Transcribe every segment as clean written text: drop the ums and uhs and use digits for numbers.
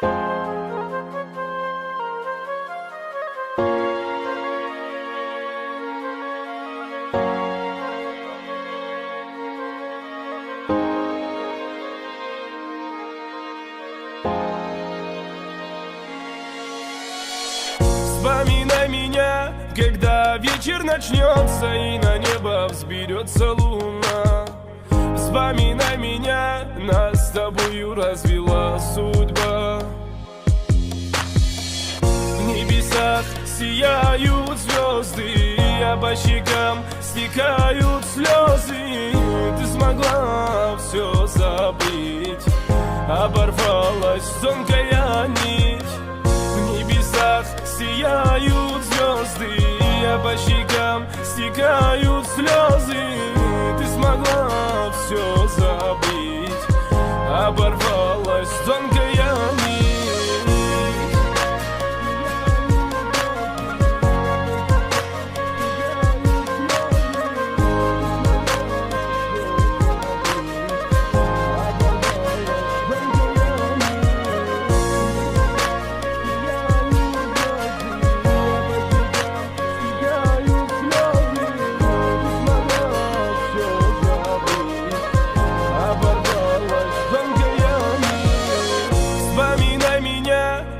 Вспоминай меня, когда вечер начнется и на небо взберется луна. Вспоминай меня, нас с тобою развела судьба. В небесах сияют звезды, а по щекам стекают слезы. Ты смогла все забыть, оборвалась тонкая нить. В небесах сияют звезды, а по щекам стекают слезы. Ты смогла все забыть, оборвалась тонкая нить.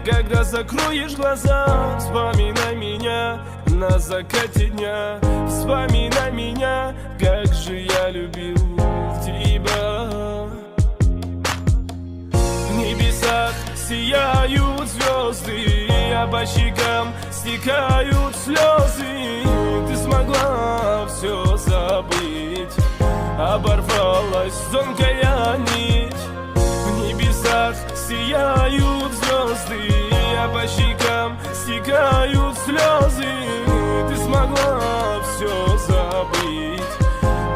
Когда закроешь глаза, вспоминай меня на закате дня. Вспоминай меня, как же я любил тебя. В небесах сияют звезды, а по щекам стекают слезы. Ты смогла все забыть, оборвалась тонкая нить. В небесах сияют звезды, а по щекам стекают слезы. Ты смогла все забыть,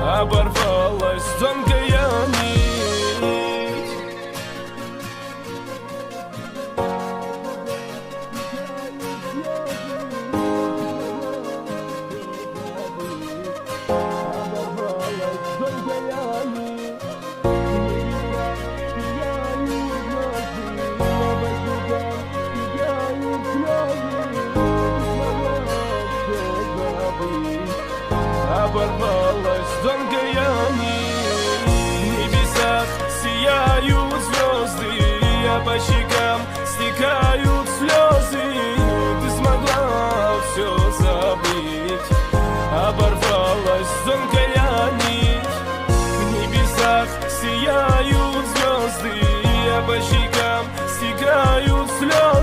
оборвалась тонкая нить. Оборвалась тонкая нить. В небесах сияют звезды, а по щекам стекают слезы. Ты смогла все забыть, оборвалась тонкая нить. В небесах сияют звезды, а по щекам стекают слезы.